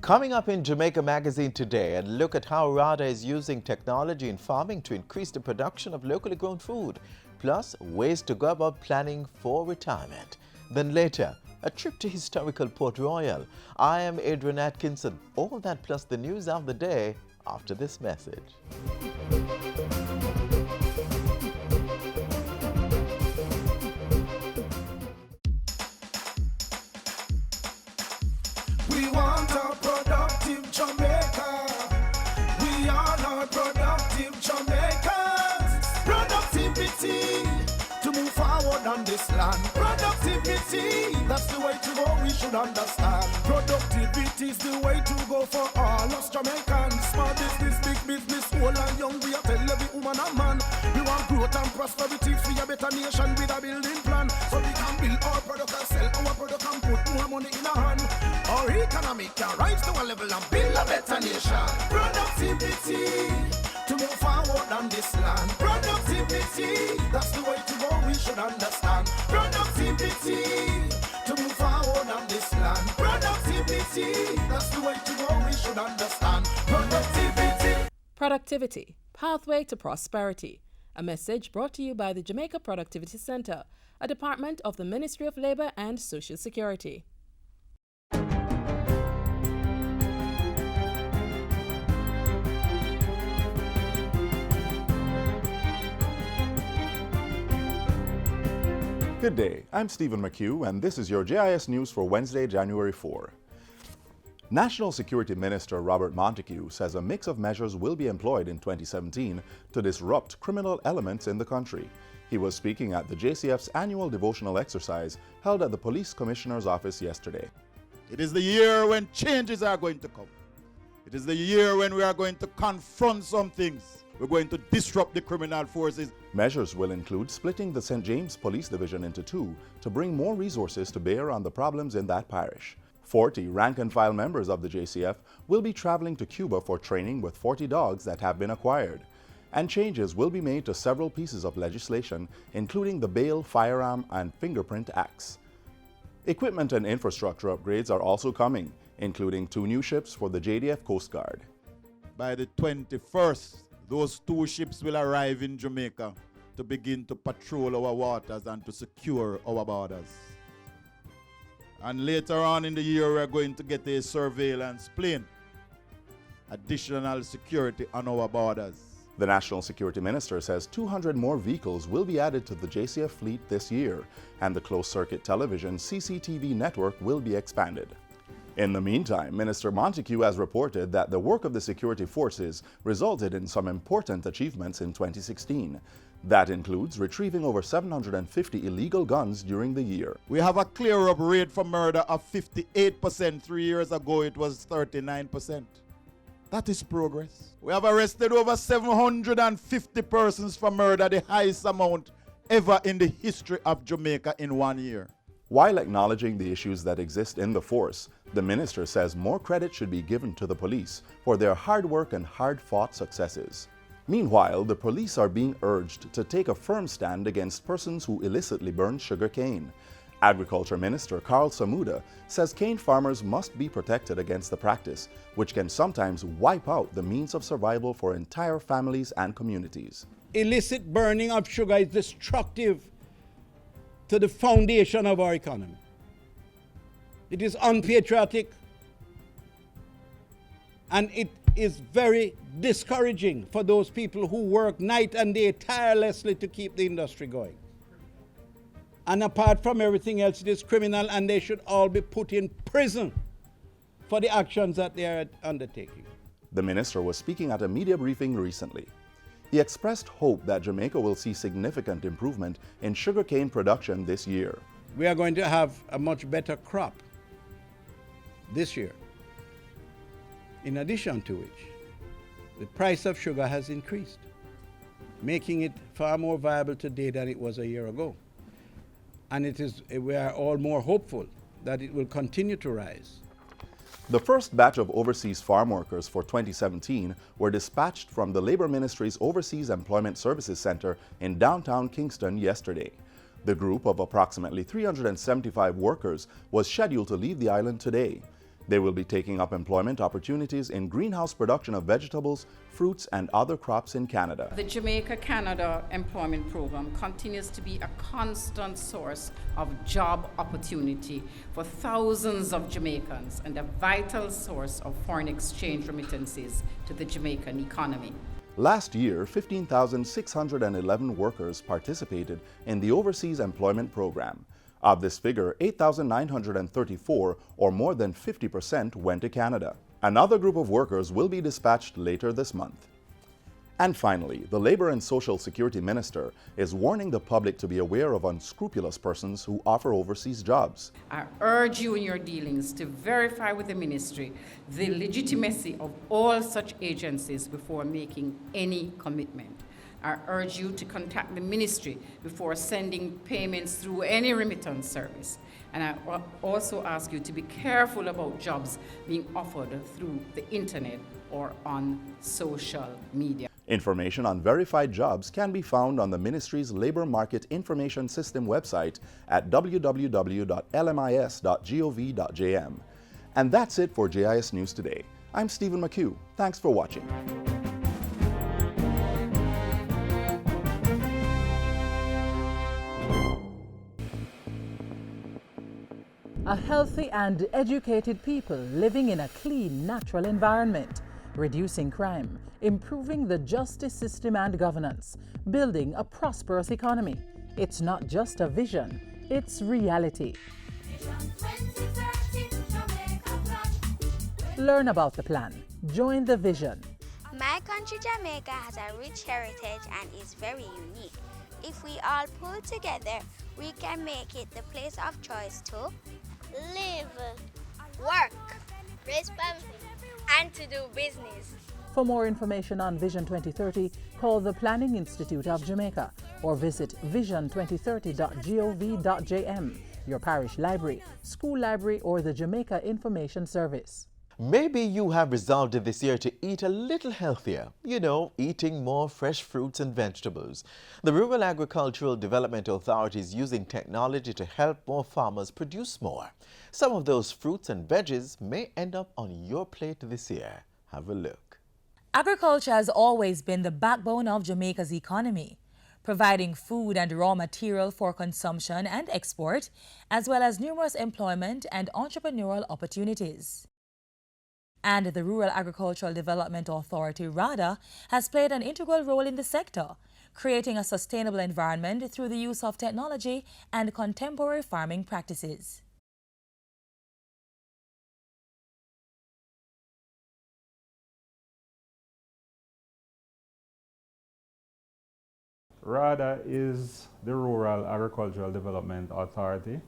Coming up in Jamaica Magazine today, a look at how RADA is using technology in farming to increase the production of locally grown food, plus ways to go about planning for retirement. Then later, a trip to historical Port Royal. I am Adrian Atkinson. All that plus the news of the day after this message. We want a productive Jamaica. We are not productive Jamaicans. Productivity to move forward on this land. Productivity, that's the way to go, we should understand. Productivity is the way to go for all us Jamaicans. Small business, big business, old and young, we are tell every woman and man. We want growth and prosperity for a better nation with a building plan. So we can build our product and sell our product and put more money in our hand. Our economy can rise to a level and build a better nation. Productivity to move forward on this land. Productivity, that's the way to go, we should understand. Productivity to move forward on this land. Productivity, that's the way to go, we should understand. Productivity. Productivity, pathway to prosperity. A message brought to you by the Jamaica Productivity Center, a department of the Ministry of Labor and Social Security. Good day, I'm Stephen McHugh, and this is your JIS News for Wednesday, January 4. National Security Minister Robert Montego says a mix of measures will be employed in 2017 to disrupt criminal elements in the country. He was speaking at the JCF's annual devotional exercise held at the Police Commissioner's office yesterday. It is the year when changes are going to come. It is the year when we are going to confront some things. We're going to disrupt the criminal forces. Measures will include splitting the St. James Police Division into two to bring more resources to bear on the problems in that parish. 40 rank-and-file members of the JCF will be traveling to Cuba for training with 40 dogs that have been acquired. And changes will be made to several pieces of legislation, including the Bail, Firearm, and Fingerprint Acts. Equipment and infrastructure upgrades are also coming, including 2 new ships for the JDF Coast Guard. By the 21st, those 2 ships will arrive in Jamaica to begin to patrol our waters and to secure our borders. And later on in the year, we're going to get a surveillance plane, additional security on our borders. The National Security Minister says 200 more vehicles will be added to the JCF fleet this year, and the closed-circuit television CCTV network will be expanded. In the meantime, Minister Montego has reported that the work of the security forces resulted in some important achievements in 2016. That includes retrieving over 750 illegal guns during the year. We have a clear-up rate for murder of 58%. 3 years ago, it was 39%. That is progress. We have arrested over 750 persons for murder, the highest amount ever in the history of Jamaica in 1 year. While acknowledging the issues that exist in the force, the minister says more credit should be given to the police for their hard work and hard-fought successes. Meanwhile, the police are being urged to take a firm stand against persons who illicitly burn sugarcane. Agriculture Minister Carl Samuda says cane farmers must be protected against the practice, which can sometimes wipe out the means of survival for entire families and communities. Illicit burning of sugar is destructive to the foundation of our economy. It is unpatriotic, and it is very discouraging for those people who work night and day tirelessly to keep the industry going. And apart from everything else, it is criminal, and they should all be put in prison for the actions that they are undertaking. The minister was speaking at a media briefing recently. He expressed hope that Jamaica will see significant improvement in sugarcane production this year. We are going to have a much better crop this year. In addition to which, the price of sugar has increased, making it far more viable today than it was a year ago. And we are all more hopeful that it will continue to rise. The first batch of overseas farm workers for 2017 were dispatched from the Labor Ministry's Overseas Employment Services Center in downtown Kingston yesterday. The group of approximately 375 workers was scheduled to leave the island today. They will be taking up employment opportunities in greenhouse production of vegetables, fruits, and other crops in Canada. The Jamaica-Canada Employment Program continues to be a constant source of job opportunity for thousands of Jamaicans and a vital source of foreign exchange remittances to the Jamaican economy. Last year, 15,611 workers participated in the Overseas Employment Program. Of this figure, 8,934, or more than 50%, went to Canada. Another group of workers will be dispatched later this month. And finally, the Labour and Social Security Minister is warning the public to be aware of unscrupulous persons who offer overseas jobs. I urge you in your dealings to verify with the Ministry the legitimacy of all such agencies before making any commitment. I urge you to contact the Ministry before sending payments through any remittance service. And I also ask you to be careful about jobs being offered through the internet or on social media. Information on verified jobs can be found on the Ministry's Labour Market Information System website at www.lmis.gov.jm. And that's it for JIS News Today. I'm Stephen McHugh. Thanks for watching. A healthy and educated people living in a clean, natural environment, reducing crime, improving the justice system and governance, building a prosperous economy. It's not just a vision, it's reality. Learn about the plan. Join the vision. My country, Jamaica, has a rich heritage and is very unique. If we all pull together, we can make it the place of choice to live, work, raise family, and to do business. For more information on Vision 2030, call the Planning Institute of Jamaica or visit vision2030.gov.jm, your parish library, school library, or the Jamaica Information Service. Maybe you have resolved this year to eat a little healthier, eating more fresh fruits and vegetables. The Rural Agricultural Development Authority is using technology to help more farmers produce more. Some of those fruits and veggies may end up on your plate this year. Have a look. Agriculture has always been the backbone of Jamaica's economy, providing food and raw material for consumption and export, as well as numerous employment and entrepreneurial opportunities. And the Rural Agricultural Development Authority, RADA, has played an integral role in the sector, creating a sustainable environment through the use of technology and contemporary farming practices. RADA is the Rural Agricultural Development Authority,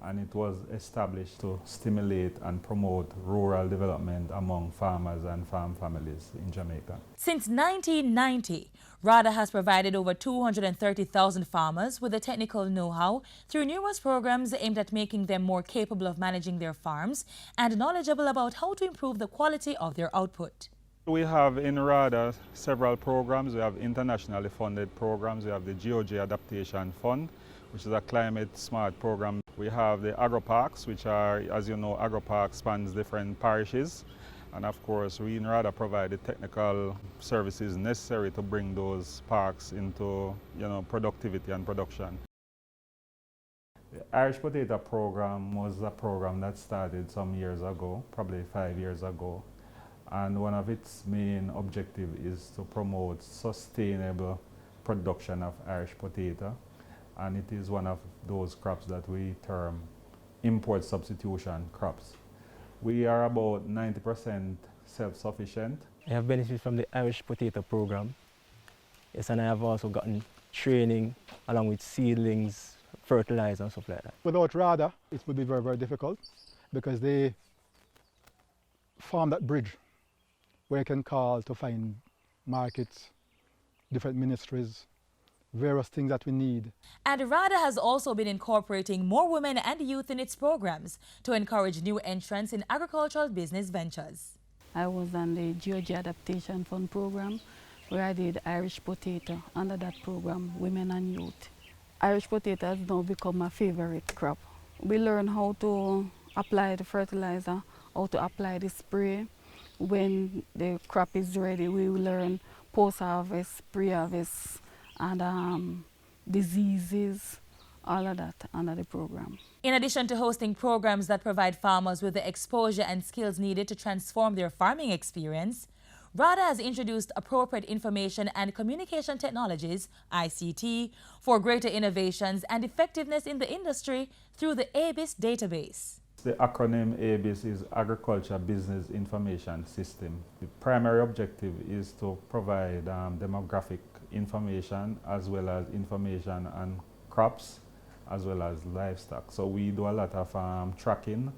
and it was established to stimulate and promote rural development among farmers and farm families in Jamaica. Since 1990, RADA has provided over 230,000 farmers with the technical know-how through numerous programs aimed at making them more capable of managing their farms and knowledgeable about how to improve the quality of their output. We have in RADA several programs. We have internationally funded programs. We have the GeoG Adaptation Fund, which is a climate-smart program. We have the agro-parks, which are, as you know, agro-parks spans different parishes. And of course, we in RADA provide the technical services necessary to bring those parks into, productivity and production. The Irish Potato Program was a program that started some years ago, probably 5 years ago. And one of its main objectives is to promote sustainable production of Irish potato. And it is one of those crops that we term import substitution crops. We are about 90% self-sufficient. I have benefited from the Irish Potato Program. Yes, and I have also gotten training along with seedlings, fertilizer and stuff like that. Without RADA, it would be very, very difficult because they form that bridge where you can call to find markets, different ministries, various things that we need. And RADA has also been incorporating more women and youth in its programs to encourage new entrants in agricultural business ventures. I was on the GeoG Adaptation Fund program where I did Irish potato. Under that program, women and youth. Irish potato has now become my favorite crop. We learn how to apply the fertilizer how to apply the spray. When the crop is ready, we will learn post-harvest, pre-harvest, and diseases, all of that under the program. In addition to hosting programs that provide farmers with the exposure and skills needed to transform their farming experience, RADA has introduced appropriate information and communication technologies, ICT, for greater innovations and effectiveness in the industry through the ABIS database. The acronym ABIS is Agriculture Business Information System. The primary objective is to provide demographic information as well as information on crops as well as livestock. So we do a lot of tracking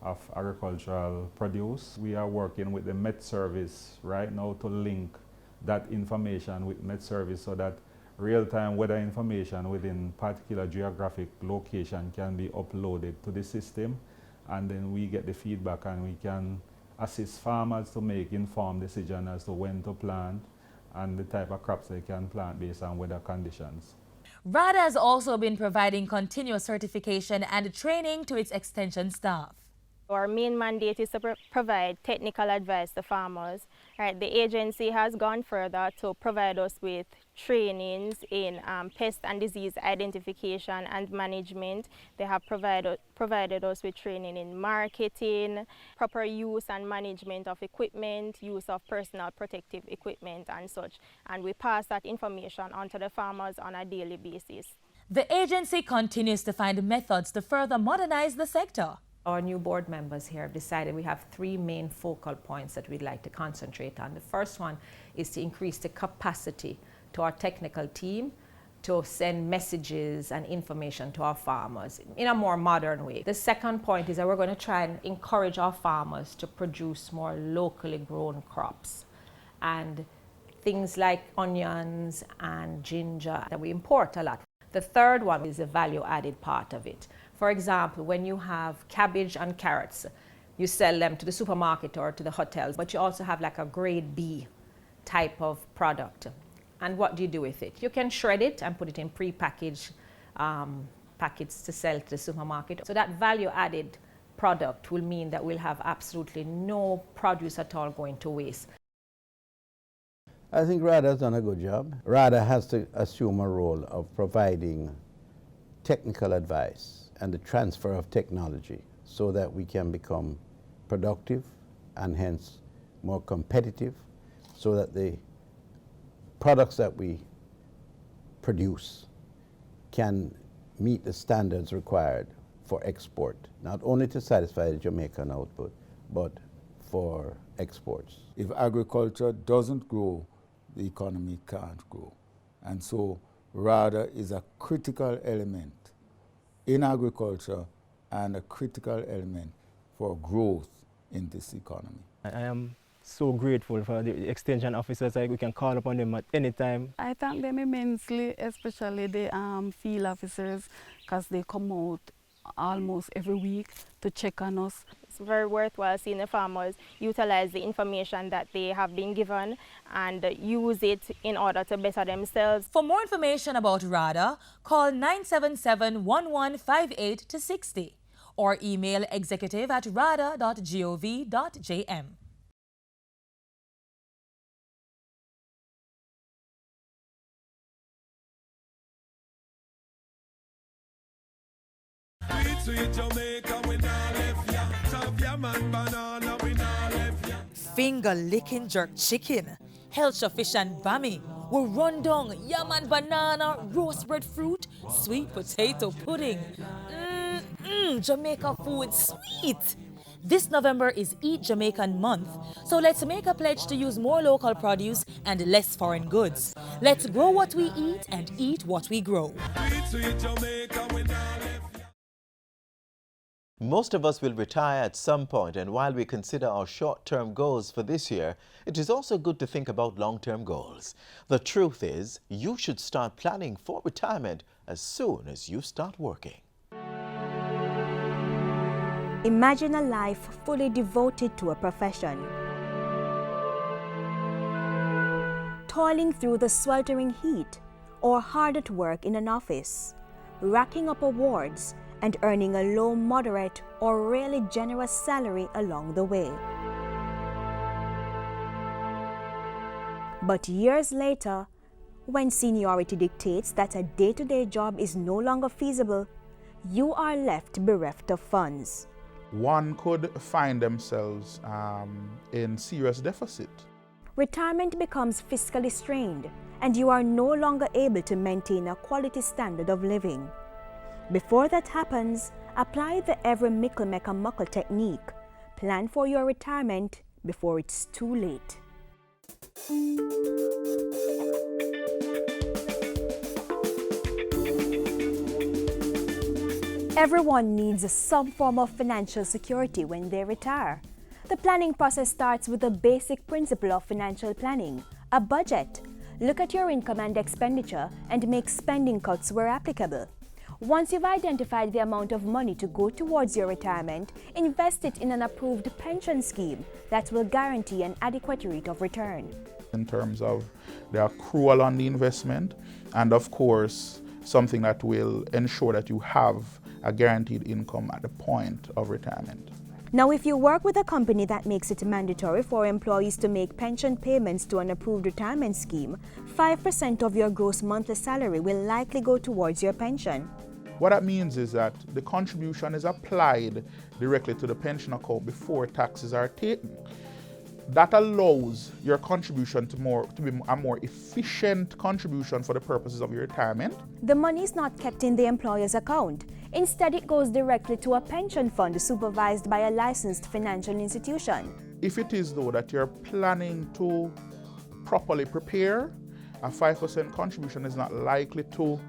of agricultural produce. We are working with the Met Service right now to link that information with Met Service so that real-time weather information within particular geographic location can be uploaded to the system, and then we get the feedback and we can assist farmers to make informed decisions as to when to plant and the type of crops they can plant based on weather conditions. RADA has also been providing continuous certification and training to its extension staff. Our main mandate is to provide technical advice to farmers. Right, the agency has gone further to provide us with trainings in pest and disease identification and management. They have provided us with training in marketing, proper use and management of equipment, use of personal protective equipment and such. And we pass that information on to the farmers on a daily basis. The agency continues to find methods to further modernize the sector. Our new board members here have decided we have three main focal points that we'd like to concentrate on. The first one is to increase the capacity to our technical team to send messages and information to our farmers in a more modern way. The second point is that we're going to try and encourage our farmers to produce more locally grown crops and things like onions and ginger that we import a lot. The third one is the value-added part of it. For example, when you have cabbage and carrots, you sell them to the supermarket or to the hotels, but you also have like a grade B type of product. And what do you do with it? You can shred it and put it in pre-packaged packets to sell to the supermarket. So that value-added product will mean that we'll have absolutely no produce at all going to waste. I think RADA has done a good job. RADA has to assume a role of providing technical advice and the transfer of technology so that we can become productive and hence more competitive, so that the products that we produce can meet the standards required for export, not only to satisfy the Jamaican output, but for exports. If agriculture doesn't grow, the economy can't grow. And so RADA is a critical element in agriculture and a critical element for growth in this economy. I am so grateful for the extension officers. Like, we can call upon them at any time. I thank them immensely, especially the field officers, because they come out almost every week to check on us. It's very worthwhile seeing the farmers utilize the information that they have been given and use it in order to better themselves. For more information about RADA, call 977-1158 to 60 or email executive@rada.gov.jm. Finger-licking jerk chicken, Helsha fish and bami, will run down yam and banana, roast breadfruit, sweet potato pudding. Jamaica food sweet. This November is Eat Jamaican Month, so let's make a pledge to use more local produce and less foreign goods. Let's grow what we eat and eat what we grow. Most of us will retire at some point, and while we consider our short-term goals for this year, it is also good to think about long-term goals. The truth is, you should start planning for retirement as soon as you start working. Imagine a life fully devoted to a profession. Toiling through the sweltering heat or hard at work in an office, racking up awards and earning a low, moderate, or really generous salary along the way. But years later, when seniority dictates that a day-to-day job is no longer feasible, you are left bereft of funds. One could find themselves in serious deficit. Retirement becomes fiscally strained, and you are no longer able to maintain a quality standard of living. Before that happens, apply the every mickle make a muckle technique. Plan for your retirement before it's too late. Everyone needs some form of financial security when they retire. The planning process starts with the basic principle of financial planning, a budget. Look at your income and expenditure and make spending cuts where applicable. Once you've identified the amount of money to go towards your retirement, invest it in an approved pension scheme that will guarantee an adequate rate of return. In terms of the accrual on the investment, and of course, something that will ensure that you have a guaranteed income at the point of retirement. Now, if you work with a company that makes it mandatory for employees to make pension payments to an approved retirement scheme, 5% of your gross monthly salary will likely go towards your pension. What that means is that the contribution is applied directly to the pension account before taxes are taken. That allows your contribution to be a more efficient contribution for the purposes of your retirement. The money is not kept in the employer's account. Instead, it goes directly to a pension fund supervised by a licensed financial institution. If it is, though, that you're planning to properly prepare, a 5% contribution is not likely to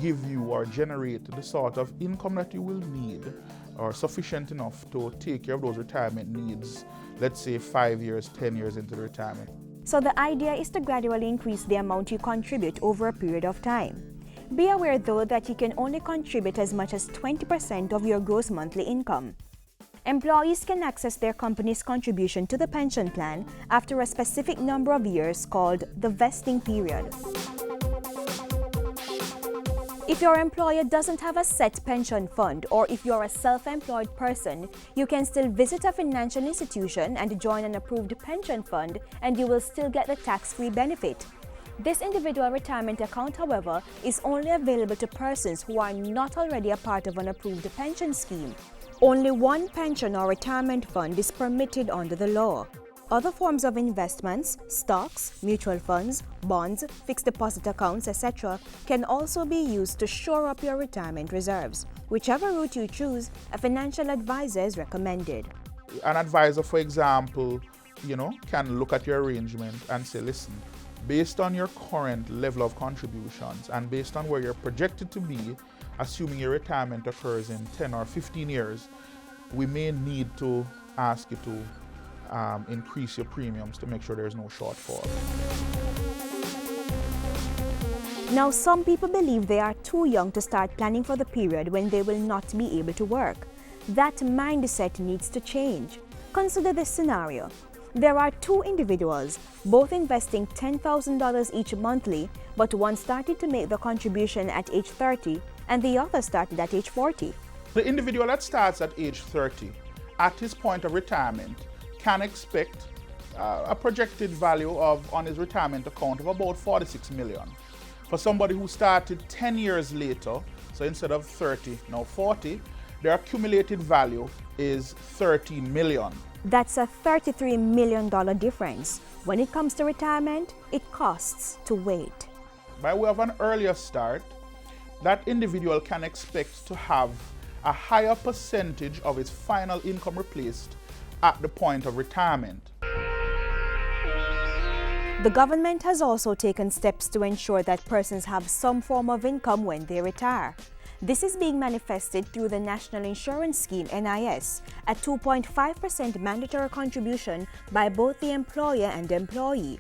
give you or generate the sort of income that you will need or sufficient enough to take care of those retirement needs, let's say 5 years, 10 years into the retirement. So the idea is to gradually increase the amount you contribute over a period of time. Be aware, though, that you can only contribute as much as 20% of your gross monthly income. Employees can access their company's contribution to the pension plan after a specific number of years called the vesting period. If your employer doesn't have a set pension fund, or if you're a self-employed person, you can still visit a financial institution and join an approved pension fund, and you will still get the tax-free benefit. This individual retirement account, however, is only available to persons who are not already a part of an approved pension scheme. Only one pension or retirement fund is permitted under the law. Other forms of investments, stocks, mutual funds, bonds, fixed deposit accounts, etc., can also be used to shore up your retirement reserves. Whichever route you choose, a financial advisor is recommended. An advisor, for example, can look at your arrangement and say, listen, based on your current level of contributions and based on where you're projected to be, assuming your retirement occurs in 10 or 15 years, we may need to ask you to increase your premiums to make sure there's no shortfall. Now, some people believe they are too young to start planning for the period when they will not be able to work. That mindset needs to change. Consider this scenario. There are two individuals, both investing $10,000 each monthly, but one started to make the contribution at age 30 and the other started at age 40. The individual that starts at age 30, at his point of retirement, can expect a projected value on his retirement account of about 46 million. For somebody who started 10 years later, so instead of 30, now 40, their accumulated value is 13 million. That's a $33 million difference. When it comes to retirement, it costs to wait. By way of an earlier start, that individual can expect to have a higher percentage of his final income replaced at the point of retirement. The government has also taken steps to ensure that persons have some form of income when they retire. This is being manifested through the National Insurance Scheme, NIS, a 2.5% mandatory contribution by both the employer and employee.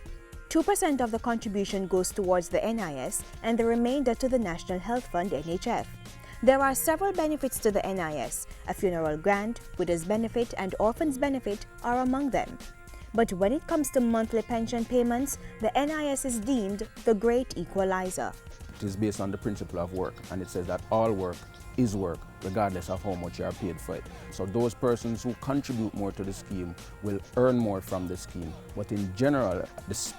2% of the contribution goes towards the NIS and the remainder to the National Health Fund, NHF. There are several benefits to the NIS. A funeral grant, widow's benefit, and orphan's benefit are among them. But when it comes to monthly pension payments, the NIS is deemed the great equalizer. It is based on the principle of work, and it says that all work is work, regardless of how much you are paid for it. So those persons who contribute more to the scheme will earn more from the scheme. But in general,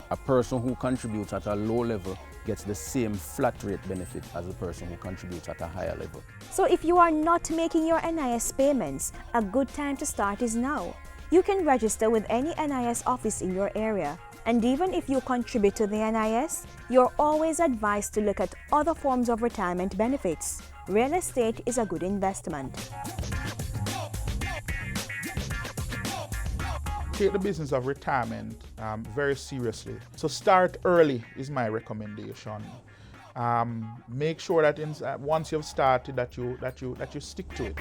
a person who contributes at a low level gets the same flat rate benefit as a person who contributes at a higher level. So if you are not making your NIS payments, a good time to start is now. You can register with any NIS office in your area. And even if you contribute to the NIS, you're always advised to look at other forms of retirement benefits. Real estate is a good investment. Take the business of retirement very seriously. So start early is my recommendation. Make sure that once you've started that you stick to it.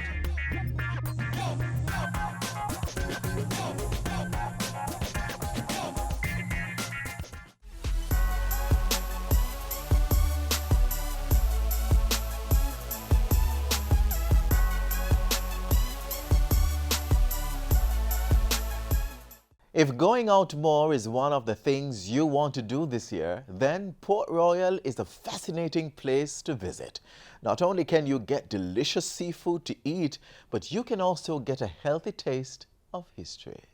If going out more is one of the things you want to do this year, then Port Royal is a fascinating place to visit. Not only can you get delicious seafood to eat, but you can also get a healthy taste of history.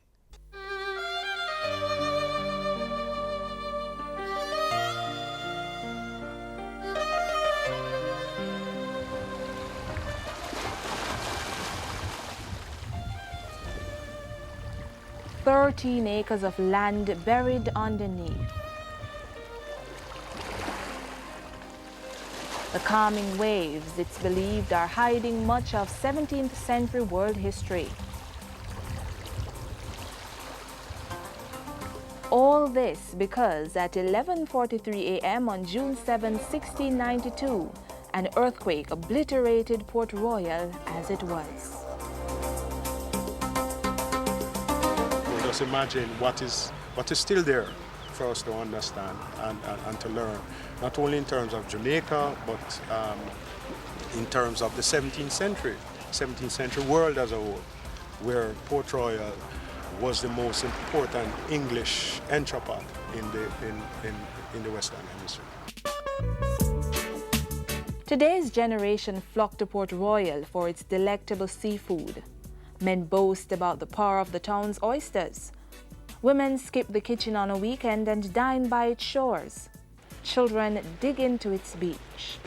"13 acres of land buried underneath. The calming waves, it's believed, are hiding much of 17th century world history. All this because at 11:43 a.m. on June 7, 1692, an earthquake obliterated Port Royal as it was. Just imagine what is still there for us to understand and to learn, not only in terms of Jamaica, but in terms of the 17th century world as a whole, where Port Royal was the most important English entrepot in the Western Hemisphere. Today's generation flock to Port Royal for its delectable seafood. Men boast about the power of the town's oysters. Women skip the kitchen on a weekend and dine by its shores. Children dig into its beach.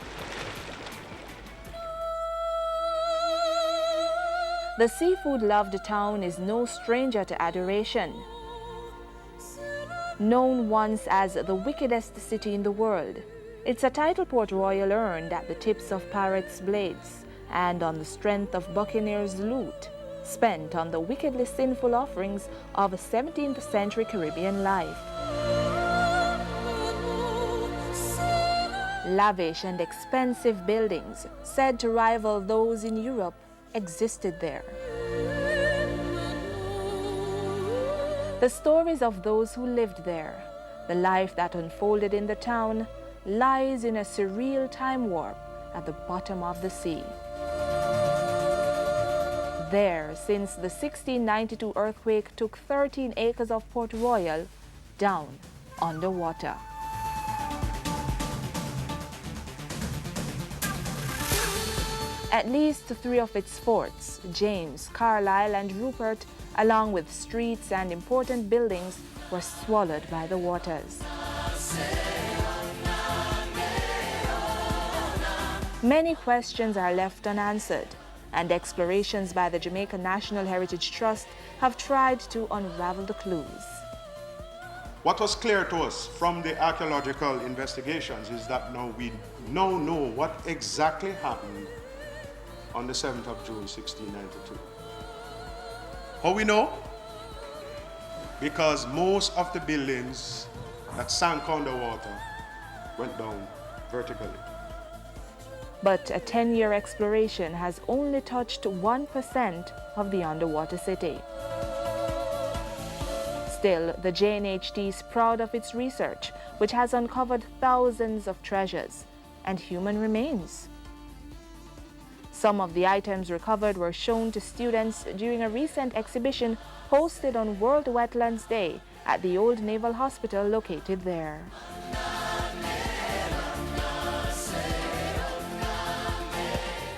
The seafood-loved town is no stranger to adoration. Known once as the wickedest city in the world, it's a title Port Royal earned at the tips of pirates' blades and on the strength of buccaneers' loot, spent on the wickedly sinful offerings of a 17th century Caribbean life. Lavish and expensive buildings, said to rival those in Europe, existed there. The stories of those who lived there, the life that unfolded in the town, lies in a surreal time warp at the bottom of the sea. There, since the 1692 earthquake took 13 acres of Port Royal down underwater. At least 3 of its forts, James, Carlisle, and Rupert, along with streets and important buildings, were swallowed by the waters. Many questions are left unanswered, and explorations by the Jamaica National Heritage Trust have tried to unravel the clues. What was clear to us from the archaeological investigations is that we now know what exactly happened on the 7th of June, 1692. How we know? Because most of the buildings that sank underwater went down vertically. But a 10-year exploration has only touched 1% of the underwater city. Still, the JNHT is proud of its research, which has uncovered thousands of treasures and human remains. Some of the items recovered were shown to students during a recent exhibition hosted on World Wetlands Day at the Old Naval Hospital located there.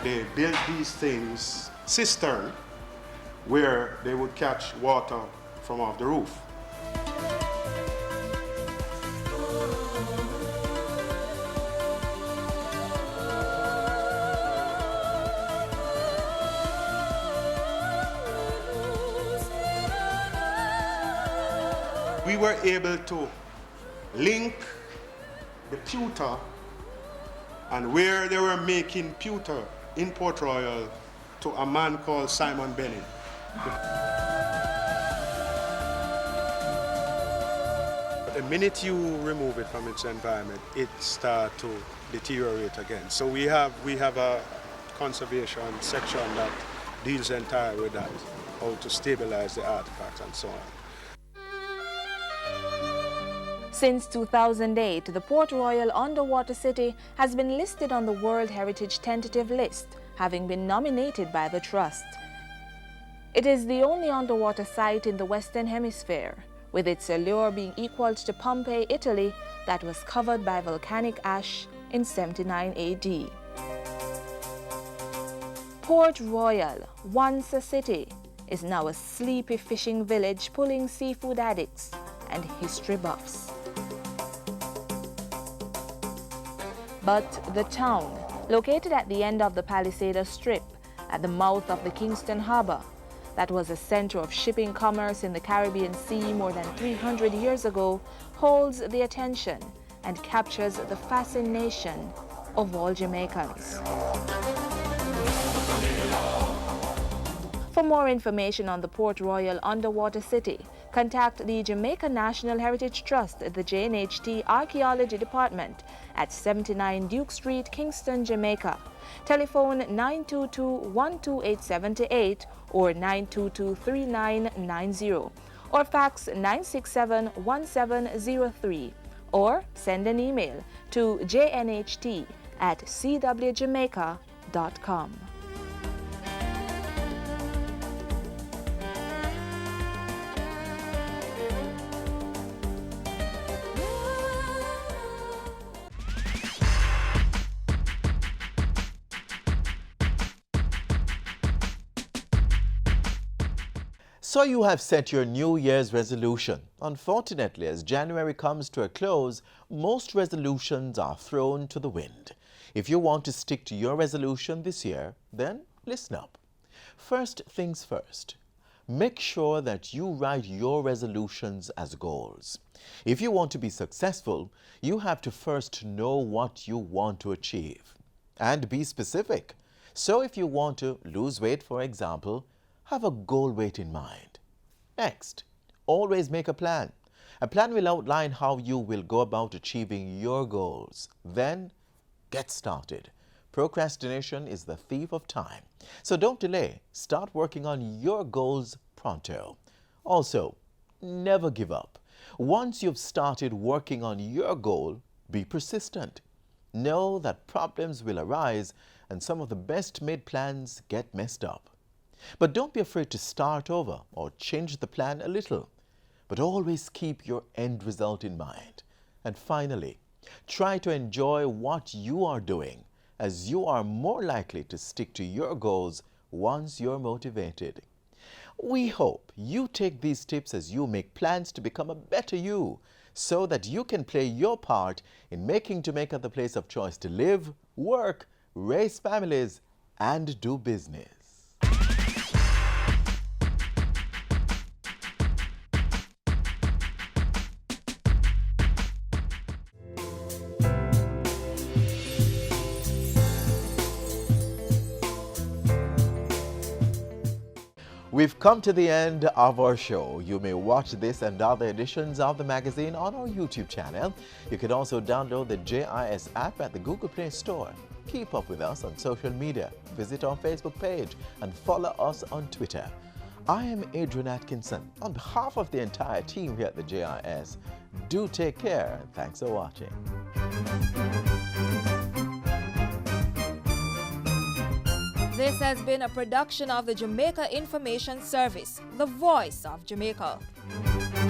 They built these things, cistern, where they would catch water from off the roof. We were able to link the pewter and where they were making pewter in Port Royal to a man called Simon Bennett. The minute you remove it from its environment, it starts to deteriorate again. So we have a conservation section that deals entirely with that, how to stabilize the artifacts and so on. Since 2008, the Port Royal Underwater City has been listed on the World Heritage Tentative List, having been nominated by the Trust. It is the only underwater site in the Western Hemisphere, with its allure being equal to Pompeii, Italy, that was covered by volcanic ash in 79 AD. Port Royal, once a city, is now a sleepy fishing village pulling seafood addicts and history buffs. But the town, located at the end of the Palisades Strip, at the mouth of the Kingston Harbor, that was a center of shipping commerce in the Caribbean Sea more than 300 years ago, holds the attention and captures the fascination of all Jamaicans. For more information on the Port Royal Underwater City, contact the Jamaica National Heritage Trust, the JNHT Archaeology Department at 79 Duke Street, Kingston, Jamaica. Telephone 922-12878 or 922-3990 or fax 967-1703 or send an email to jnht@cwjamaica.com. So you have set your New Year's resolution. Unfortunately, as January comes to a close, most resolutions are thrown to the wind. If you want to stick to your resolution this year, then listen up. First things first, make sure that you write your resolutions as goals. If you want to be successful, you have to first know what you want to achieve. And be specific. So if you want to lose weight, for example, have a goal weight in mind. Next, always make a plan. A plan will outline how you will go about achieving your goals. Then, get started. Procrastination is the thief of time. So don't delay. Start working on your goals pronto. Also, never give up. Once you've started working on your goal, be persistent. Know that problems will arise and some of the best made plans get messed up. But don't be afraid to start over or change the plan a little. But always keep your end result in mind. And finally, try to enjoy what you are doing, as you are more likely to stick to your goals once you're motivated. We hope you take these tips as you make plans to become a better you, so that you can play your part in making Jamaica the place of choice to live, work, raise families, and do business. We've come to the end of our show. You may watch this and other editions of the magazine on our YouTube channel. You can also download the JIS app at the Google Play Store. Keep up with us on social media. Visit our Facebook page and follow us on Twitter. I am Adrian Atkinson. On behalf of the entire team here at the JIS, do take care and thanks for watching. This has been a production of the Jamaica Information Service, the voice of Jamaica.